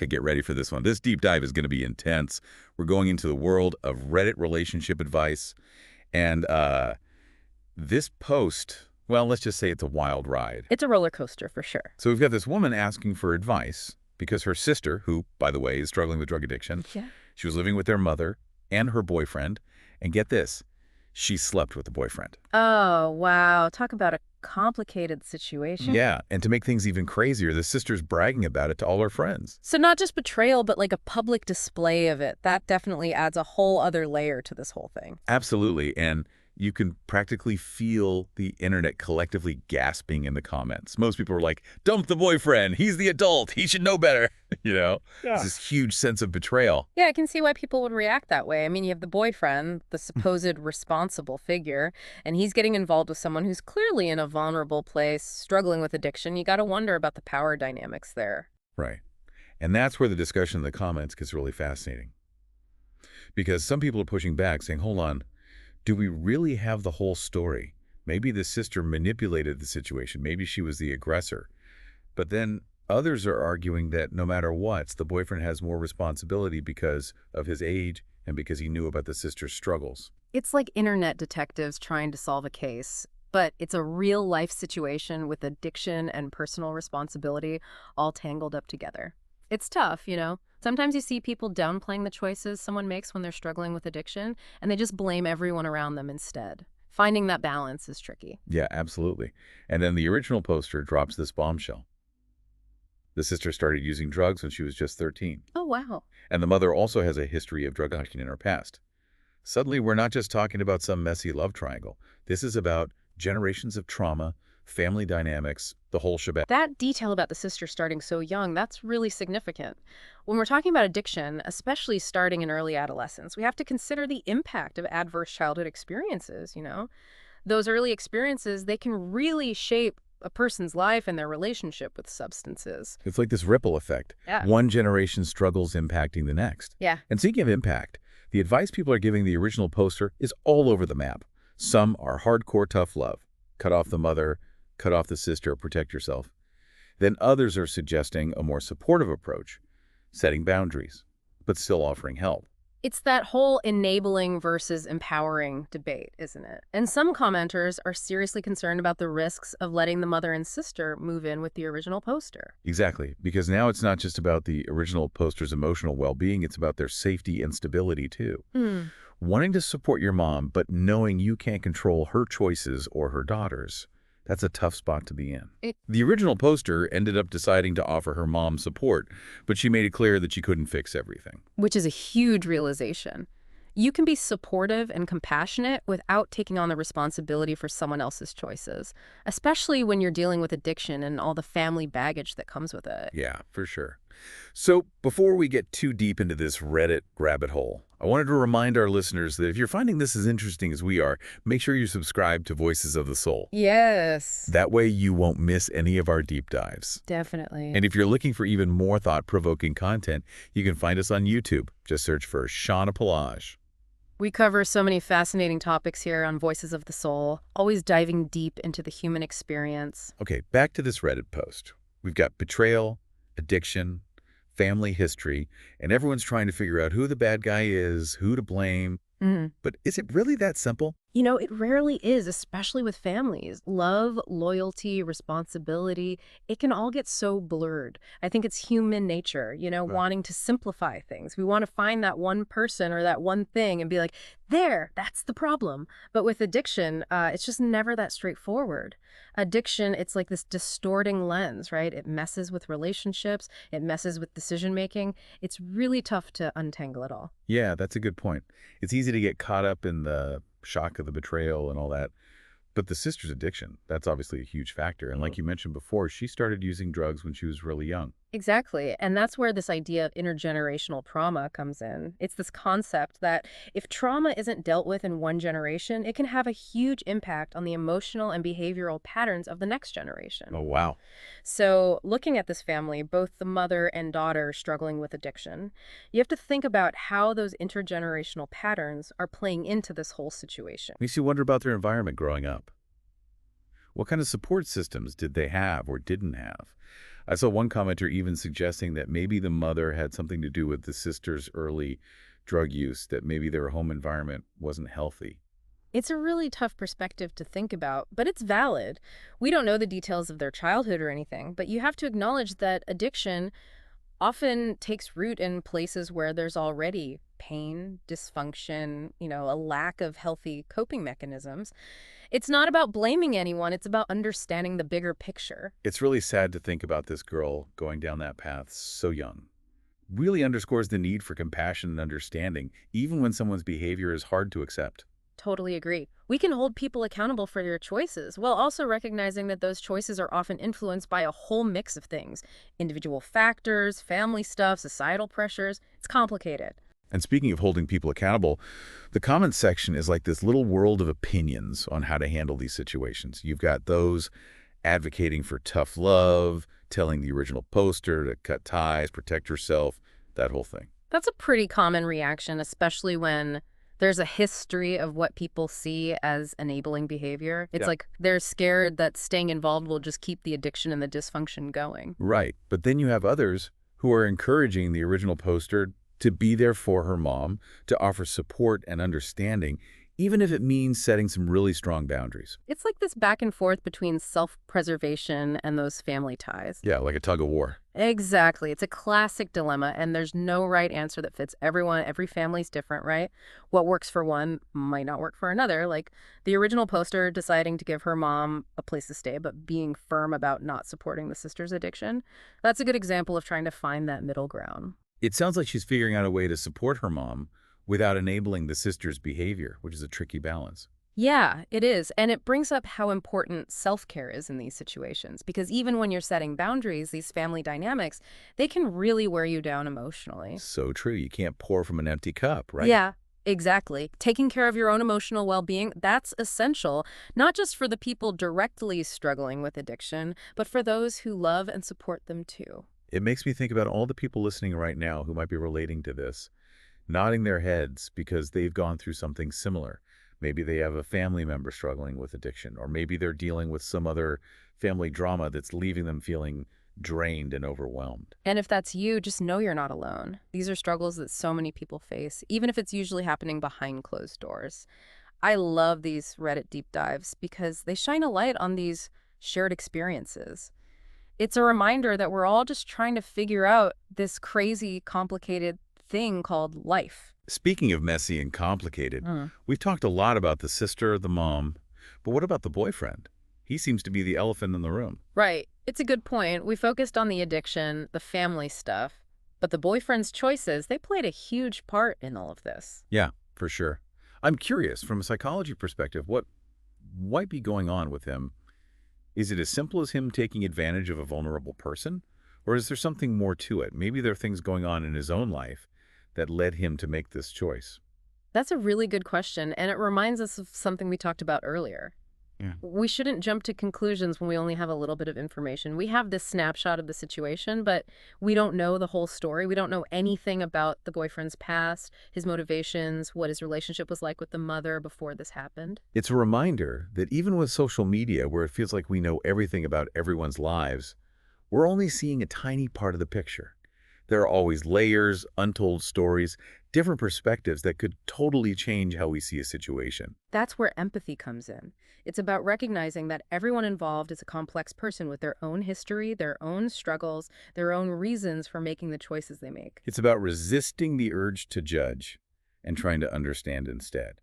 Rebecca, get ready for this one. This deep dive is going to be intense. We're going into the world of Reddit relationship advice. And this post, well, let's just say it's a wild ride. It's a roller coaster for sure. So we've got this woman asking for advice because her sister, who, by the way, is struggling with drug addiction, Yeah. she was living with their mother and her boyfriend. And get this, she slept with the boyfriend. Oh, wow. Talk about a complicated situation. Yeah, and to make things even crazier, the sister's bragging about it to all her friends. So not just betrayal, but like a public display of it. That definitely adds a whole other layer to this whole thing. Absolutely, and you can practically feel the internet collectively gasping in the comments. Most people are like, dump the boyfriend, he's the adult, he should know better, you know? Yeah. It's this huge sense of betrayal. Yeah, I can see why people would react that way. I mean, you have the boyfriend, the supposed responsible figure, and he's getting involved with someone who's clearly in a vulnerable place, struggling with addiction. You got to wonder about the power dynamics there. Right. And that's where the discussion in the comments gets really fascinating. Because some people are pushing back, saying, hold on, do we really have the whole story? Maybe the sister manipulated the situation. Maybe she was the aggressor. But then others are arguing that no matter what, the boyfriend has more responsibility because of his age and because he knew about the sister's struggles. It's like internet detectives trying to solve a case, but it's a real-life situation with addiction and personal responsibility all tangled up together. It's tough, you know? Sometimes you see people downplaying the choices someone makes when they're struggling with addiction, and they just blame everyone around them instead. Finding that balance is tricky. Yeah, absolutely. And then the original poster drops this bombshell. The sister started using drugs when she was just 13. Oh, wow. And the mother also has a history of drug addiction in her past. Suddenly, we're not just talking about some messy love triangle. This is about generations of trauma, family dynamics, the whole shebang. That detail about the sister starting so young, that's really significant. When we're talking about addiction, especially starting in early adolescence, we have to consider the impact of adverse childhood experiences, you know? Those early experiences, they can really shape a person's life and their relationship with substances. It's like this ripple effect. Yeah. One generation's struggles impacting the next. Yeah. And speaking of impact, the advice people are giving the original poster is all over the map. Some are hardcore tough love. Cut off the mother, cut off the sister, protect yourself. Then others are suggesting a more supportive approach, setting boundaries, but still offering help. It's that whole enabling versus empowering debate, isn't it? And some commenters are seriously concerned about the risks of letting the mother and sister move in with the original poster. Exactly, because now it's not just about the original poster's emotional well-being, it's about their safety and stability too. Wanting to support your mom, but knowing you can't control her choices or her daughter's, that's a tough spot to be in. The original poster ended up deciding to offer her mom support, but she made it clear that she couldn't fix everything. Which is a huge realization. You can be supportive and compassionate without taking on the responsibility for someone else's choices, especially when you're dealing with addiction and all the family baggage that comes with it. Yeah, for sure. So before we get too deep into this Reddit rabbit hole, I wanted to remind our listeners that if you're finding this as interesting as we are, make sure you subscribe to Voices of the Soul. Yes. That way you won't miss any of our deep dives. Definitely. And if you're looking for even more thought-provoking content, you can find us on YouTube. Just search for Shauna Pelage. We cover so many fascinating topics here on Voices of the Soul, always diving deep into the human experience. Okay, back to this Reddit post. We've got betrayal, addiction, family history, and everyone's trying to figure out who the bad guy is, who to blame. But is it really that simple? You know, it rarely is, especially with families. Love, loyalty, responsibility, it can all get so blurred. I think it's human nature, you know, wanting to simplify things. We want to find that one person or that one thing and be like, there, that's the problem. But with addiction, it's just never that straightforward. Addiction, it's like this distorting lens, right? It messes with relationships. It messes with decision-making. It's really tough to untangle it all. Yeah, that's a good point. It's easy to get caught up in the shock of the betrayal and all that. But the sister's addiction, that's obviously a huge factor. And like you mentioned before, she started using drugs when she was really young. Exactly. And that's where this idea of intergenerational trauma comes in. It's this concept that if trauma isn't dealt with in one generation, it can have a huge impact on the emotional and behavioral patterns of the next generation. Oh, wow. So looking at this family, both the mother and daughter struggling with addiction, you have to think about how those intergenerational patterns are playing into this whole situation. Makes you wonder about their environment growing up. What kind of support systems did they have or didn't have? I saw one commenter even suggesting that maybe the mother had something to do with the sister's early drug use, that maybe their home environment wasn't healthy. It's a really tough perspective to think about, but it's valid. We don't know the details of their childhood or anything, but you have to acknowledge that addiction often takes root in places where there's already pain, dysfunction, a lack of healthy coping mechanisms. It's not about blaming anyone, it's about understanding the bigger picture. It's really sad to think about this girl going down that path so young. Really underscores the need for compassion and understanding, even when someone's behavior is hard to accept. Totally agree. We can hold people accountable for their choices while also recognizing that those choices are often influenced by a whole mix of things: individual factors, family stuff, societal pressures. It's complicated. And speaking of holding people accountable, the comments section is like this little world of opinions on how to handle these situations. You've got those advocating for tough love, telling the original poster to cut ties, protect herself, that whole thing. That's a pretty common reaction, especially when there's a history of what people see as enabling behavior. It's Yeah. like they're scared that staying involved will just keep the addiction and the dysfunction going. Right. But then you have others who are encouraging the original poster to be there for her mom, to offer support and understanding, even if it means setting some really strong boundaries. It's like this back and forth between self-preservation and those family ties. Yeah, like a tug of war. Exactly. It's a classic dilemma, and there's no right answer that fits everyone. Every family's different, right? What works for one might not work for another. Like the original poster deciding to give her mom a place to stay, but being firm about not supporting the sister's addiction. That's a good example of trying to find that middle ground. It sounds like she's figuring out a way to support her mom without enabling the sister's behavior, which is a tricky balance. Yeah, it is. And it brings up how important self-care is in these situations. Because even when you're setting boundaries, these family dynamics, they can really wear you down emotionally. So true. You can't pour from an empty cup, right? Yeah, exactly. Taking care of your own emotional well-being, that's essential, not just for the people directly struggling with addiction, but for those who love and support them too. It makes me think about all the people listening right now who might be relating to this, nodding their heads because they've gone through something similar. Maybe they have a family member struggling with addiction, or maybe they're dealing with some other family drama that's leaving them feeling drained and overwhelmed. And if that's you, just know you're not alone. These are struggles that so many people face, even if it's usually happening behind closed doors. I love these Reddit deep dives because they shine a light on these shared experiences. It's a reminder that we're all just trying to figure out this crazy, complicated thing called life. Speaking of messy and complicated, we've talked a lot about the sister, the mom, but what about the boyfriend? He seems to be the elephant in the room. Right. It's a good point. We focused on the addiction, the family stuff, but the boyfriend's choices, they played a huge part in all of this. Yeah, for sure. I'm curious, from a psychology perspective, what might be going on with him? Is it as simple as him taking advantage of a vulnerable person? Or is there something more to it? Maybe there are things going on in his own life that led him to make this choice. That's a really good question, and it reminds us of something we talked about earlier. Yeah. We shouldn't jump to conclusions when we only have a little bit of information. We have this snapshot of the situation, but we don't know the whole story. We don't know anything about the boyfriend's past, his motivations, what his relationship was like with the mother before this happened. It's a reminder that even with social media, where it feels like we know everything about everyone's lives, we're only seeing a tiny part of the picture. There are always layers, untold stories, different perspectives that could totally change how we see a situation. That's where empathy comes in. It's about recognizing that everyone involved is a complex person with their own history, their own struggles, their own reasons for making the choices they make. It's about resisting the urge to judge and trying to understand instead,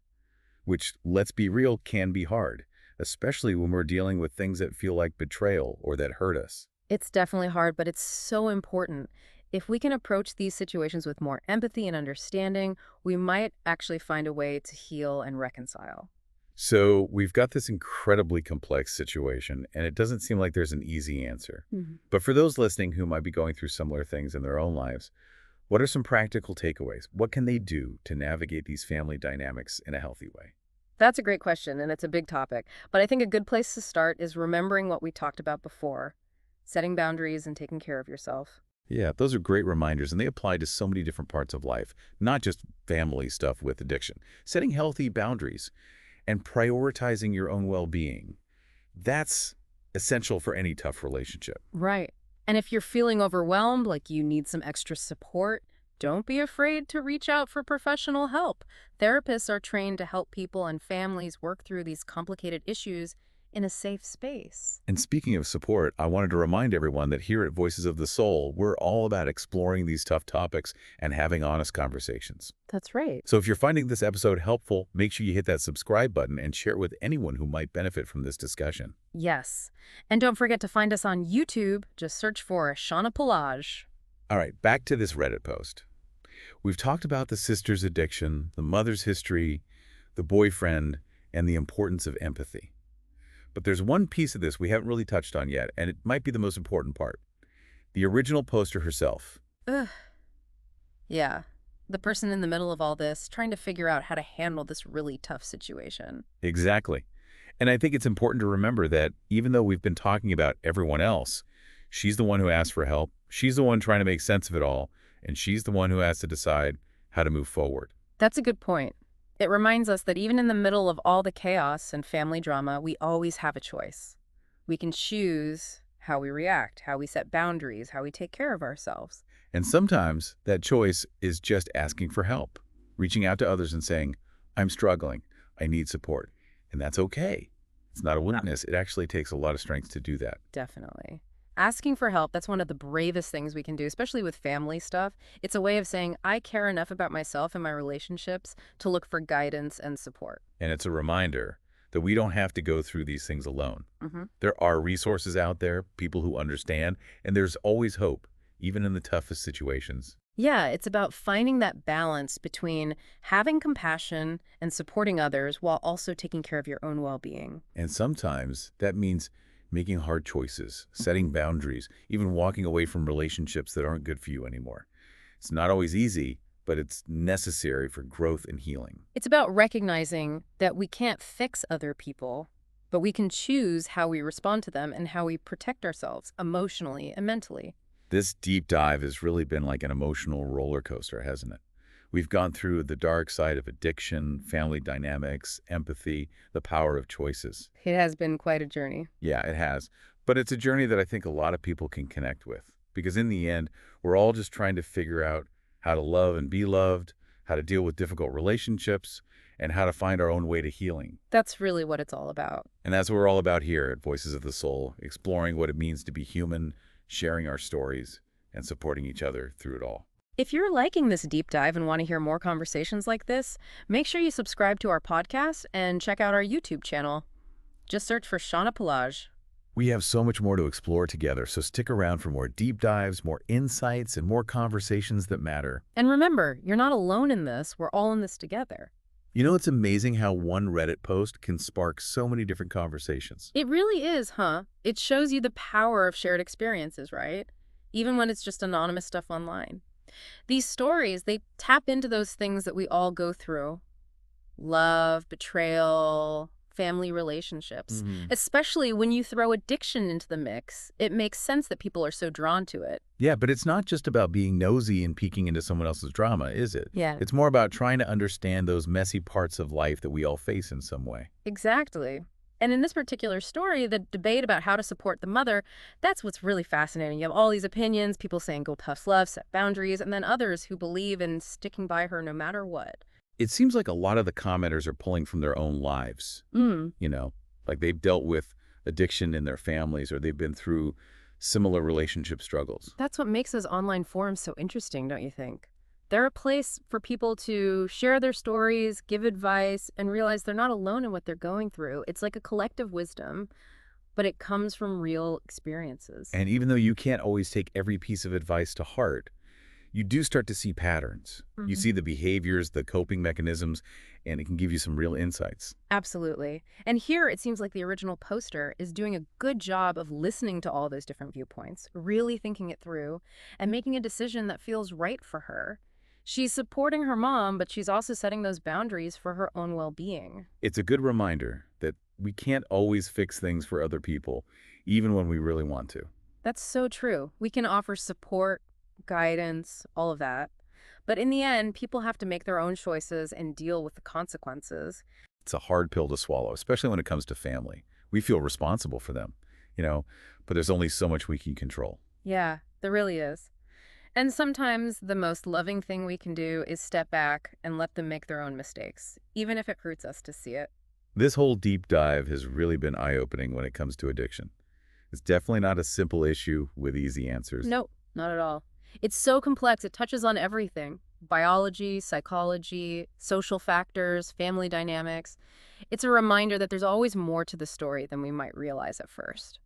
which, let's be real, can be hard, especially when we're dealing with things that feel like betrayal or that hurt us. It's definitely hard, but it's so important. If we can approach these situations with more empathy and understanding, we might actually find a way to heal and reconcile. So we've got this incredibly complex situation, and it doesn't seem like there's an easy answer. But for those listening who might be going through similar things in their own lives, what are some practical takeaways? What can they do to navigate these family dynamics in a healthy way? That's a great question, and it's a big topic. But I think a good place to start is remembering what we talked about before, setting boundaries and taking care of yourself. Yeah, those are great reminders, and they apply to so many different parts of life, not just family stuff with addiction. Setting healthy boundaries and prioritizing your own well-being, that's essential for any tough relationship. Right. And if you're feeling overwhelmed, like you need some extra support, don't be afraid to reach out for professional help. Therapists are trained to help people and families work through these complicated issues in a safe space. And speaking of support, I wanted to remind everyone that here at Voices of the Soul, we're all about exploring these tough topics and having honest conversations. That's right. So if you're finding this episode helpful, make sure you hit that subscribe button and share it with anyone who might benefit from this discussion. Yes. And don't forget to find us on YouTube. Just search for Shauna Pelage. All right, back to this Reddit post. We've talked about the sister's addiction, the mother's history, the boyfriend, and the importance of empathy. But there's one piece of this we haven't really touched on yet, and it might be the most important part. The original poster herself. Ugh. Yeah. The person in the middle of all this, trying to figure out how to handle this really tough situation. Exactly. And I think it's important to remember that even though we've been talking about everyone else, she's the one who asked for help, she's the one trying to make sense of it all, and she's the one who has to decide how to move forward. That's a good point. It reminds us that even in the middle of all the chaos and family drama, we always have a choice. We can choose how we react, how we set boundaries, how we take care of ourselves. And sometimes that choice is just asking for help, reaching out to others and saying, I'm struggling, I need support. And that's okay. It's not a weakness. It actually takes a lot of strength to do that. Definitely. Asking for help, that's one of the bravest things we can do, especially with family stuff. It's a way of saying, I care enough about myself and my relationships to look for guidance and support. And it's a reminder that we don't have to go through these things alone. Mm-hmm. There are resources out there, people who understand, and there's always hope, even in the toughest situations. Yeah, it's about finding that balance between having compassion and supporting others while also taking care of your own well-being. And sometimes that means making hard choices, setting boundaries, even walking away from relationships that aren't good for you anymore. It's not always easy, but it's necessary for growth and healing. It's about recognizing that we can't fix other people, but we can choose how we respond to them and how we protect ourselves emotionally and mentally. This deep dive has really been like an emotional roller coaster, hasn't it? We've gone through the dark side of addiction, family dynamics, empathy, the power of choices. It has been quite a journey. Yeah, it has. But it's a journey that I think a lot of people can connect with. Because in the end, we're all just trying to figure out how to love and be loved, how to deal with difficult relationships, and how to find our own way to healing. That's really what it's all about. And that's what we're all about here at Voices of the Soul, exploring what it means to be human, sharing our stories, and supporting each other through it all. If you're liking this deep dive and want to hear more conversations like this, make sure you subscribe to our podcast and check out our YouTube channel. Just search for Shauna Pelage. We have so much more to explore together, so stick around for more deep dives, more insights, and more conversations that matter. And remember, you're not alone in this. We're all in this together. You know, it's amazing how one Reddit post can spark so many different conversations. It really is, huh? It shows you the power of shared experiences, right? Even when it's just anonymous stuff online. These stories, they tap into those things that we all go through. Love, betrayal, family relationships. Especially when you throw addiction into the mix, it makes sense that people are so drawn to it. Yeah, but it's not just about being nosy and peeking into someone else's drama, is it? Yeah. It's more about trying to understand those messy parts of life that we all face in some way. Exactly. And in this particular story, the debate about how to support the mother, that's what's really fascinating. You have all these opinions, people saying go tough love, set boundaries, and then others who believe in sticking by her no matter what. It seems like a lot of the commenters are pulling from their own lives. You know, like they've dealt with addiction in their families or they've been through similar relationship struggles. That's what makes those online forums so interesting, don't you think? They're a place for people to share their stories, give advice, and realize they're not alone in what they're going through. It's like a collective wisdom, but it comes from real experiences. And even though you can't always take every piece of advice to heart, you do start to see patterns. You see the behaviors, the coping mechanisms, and it can give you some real insights. Absolutely. And here it seems like the original poster is doing a good job of listening to all those different viewpoints, really thinking it through, and making a decision that feels right for her. She's supporting her mom, but she's also setting those boundaries for her own well-being. It's a good reminder that we can't always fix things for other people, even when we really want to. That's so true. We can offer support, guidance, all of that. But in the end, people have to make their own choices and deal with the consequences. It's a hard pill to swallow, especially when it comes to family. We feel responsible for them, you know, but there's only so much we can control. Yeah, there really is. And sometimes the most loving thing we can do is step back and let them make their own mistakes, even if it hurts us to see it. This whole deep dive has really been eye-opening when it comes to addiction. It's definitely not a simple issue with easy answers. Nope, not at all. It's so complex, it touches on everything: biology, psychology, social factors, family dynamics. It's a reminder that there's always more to the story than we might realize at first.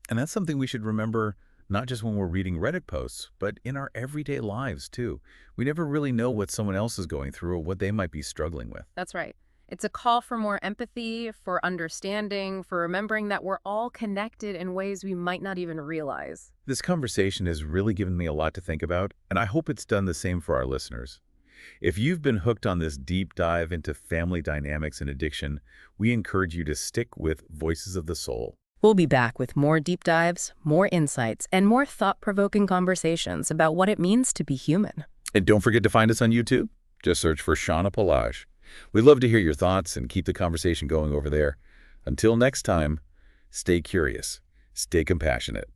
And that's something we should remember not just when we're reading Reddit posts, but in our everyday lives too. We never really know what someone else is going through or what they might be struggling with. That's right. It's a call for more empathy, for understanding, for remembering that we're all connected in ways we might not even realize. This conversation has really given me a lot to think about, and I hope it's done the same for our listeners. If you've been hooked on this deep dive into family dynamics and addiction, we encourage you to stick with Voices of the Soul. We'll be back with more deep dives, more insights, and more thought-provoking conversations about what it means to be human. And don't forget to find us on YouTube. Just search for Shauna Palaj. We'd love to hear your thoughts and keep the conversation going over there. Until next time, stay curious, stay compassionate.